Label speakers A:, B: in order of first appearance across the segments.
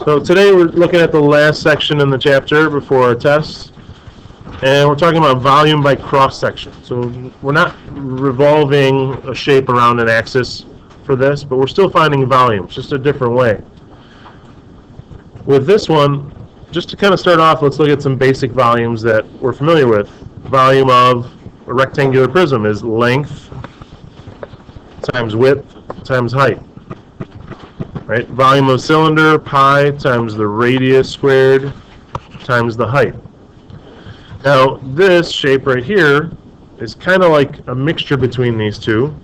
A: So today we're looking at the last section in the chapter before our tests, and we're talking about volume by cross-section. So we're not revolving a shape around an axis for this, but we're still finding volumes, just a different way. With this one, just to kind of start off, let's look at some basic volumes that we're familiar with. Volume of a rectangular prism is length times width times height. Right? Volume of cylinder, pi times the radius squared times the height. Now this shape right here is kind of like a mixture between these two.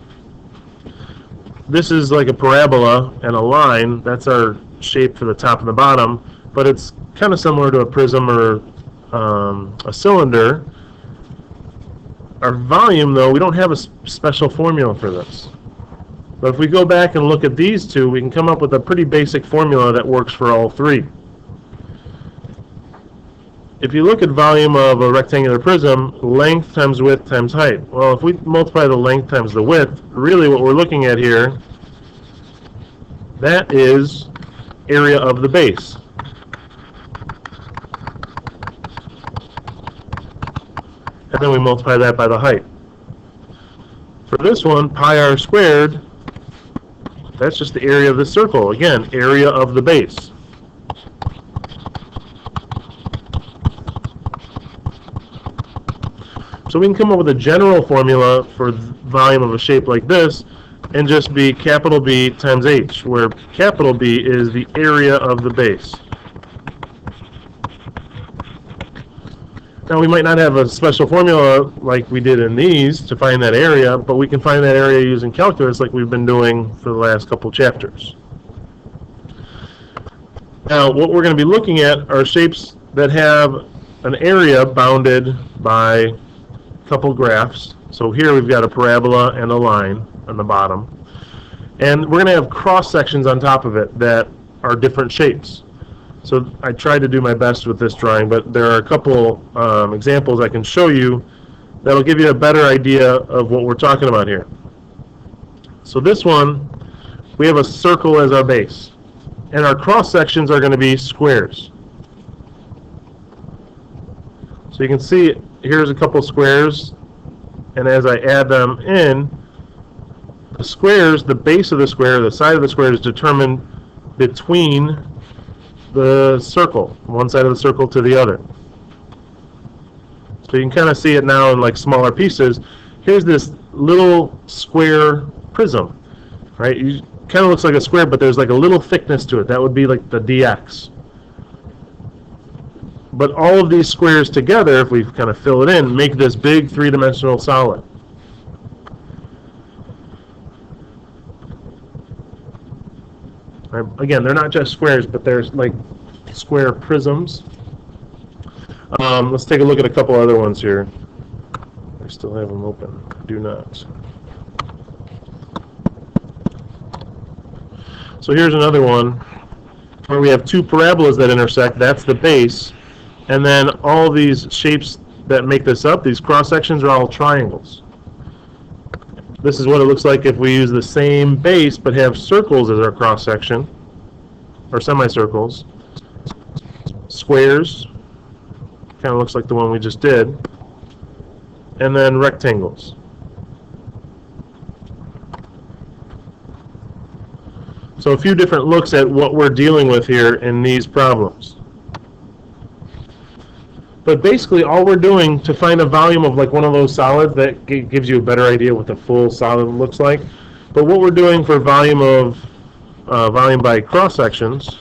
A: This is like a parabola and a line. That's our shape for the top and the bottom, but it's kind of similar to a prism or a cylinder. Our volume, though, we don't have a special formula for this. But if we go back and look at these two, we can come up with a pretty basic formula that works for all three. If you look at volume of a rectangular prism, length times width times height. Well, if we multiply the length times the width, really what we're looking at here, that is area of the base. And then we multiply that by the height. For this one, pi r squared, that's just the area of the circle. Again, area of the base. So we can come up with a general formula for volume of a shape like this and just be capital B times H, where capital B is the area of the base. Now we might not have a special formula like we did in these to find that area, but we can find that area using calculus like we've been doing for the last couple chapters. Now what we're going to be looking at are shapes that have an area bounded by a couple graphs. So here we've got a parabola and a line on the bottom. And we're going to have cross sections on top of it that are different shapes. So I tried to do my best with this drawing, but there are a couple examples I can show you that'll give you a better idea of what we're talking about here. So this one, we have a circle as our base, and our cross sections are going to be squares. So you can see here's a couple squares, and as I add them in, the squares, the base of the square, the side of the square is determined between the circle, one side of the circle to the other. So you can kind of see it now in like smaller pieces. Here's this little square prism, right? It kind of looks like a square, but there's like a little thickness to it. That would be like the dx. But all of these squares together, if we kind of fill it in, make this big three-dimensional solid. Again, they're not just squares, but they're like square prisms. Let's take a look at a couple other ones here. I still have them open. Do not. So here's another one where we have two parabolas that intersect. That's the base. And then all these shapes that make this up, these cross sections, are all triangles. This is what it looks like if we use the same base but have circles as our cross section, or semicircles. Squares, kind of looks like the one we just did, and then rectangles. So a few different looks at what we're dealing with here in these problems. But basically all we're doing to find a volume of like one of those solids, that gives you a better idea what the full solid looks like. But what we're doing for volume of volume by cross sections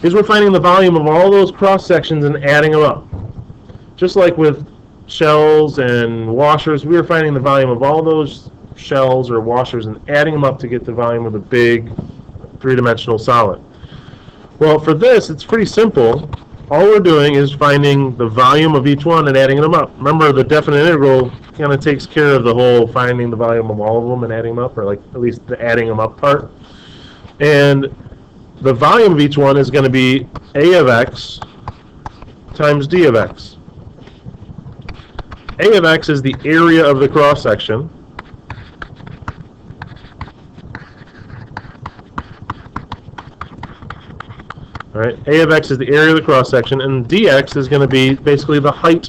A: is we're finding the volume of all those cross sections and adding them up. Just like with shells and washers, we were finding the volume of all those shells or washers and adding them up to get the volume of the big three-dimensional solid. Well, for this, it's pretty simple. All we're doing is finding the volume of each one and adding them up. Remember, the definite integral kind of takes care of the whole finding the volume of all of them and adding them up, or like at least the adding them up part. And the volume of each one is going to be a of x times d of x. A of x is the area of the cross section, All right, A of x is the area of the cross section, and dx is going to be basically the height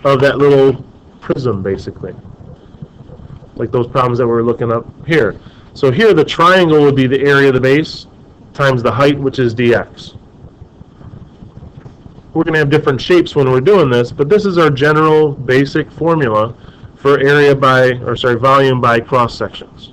A: of that little prism, basically, like those problems that we're looking up here. So here the triangle would be the area of the base times the height, which is dx. We're going to have different shapes when we're doing this, but this is our general basic formula for volume by cross sections.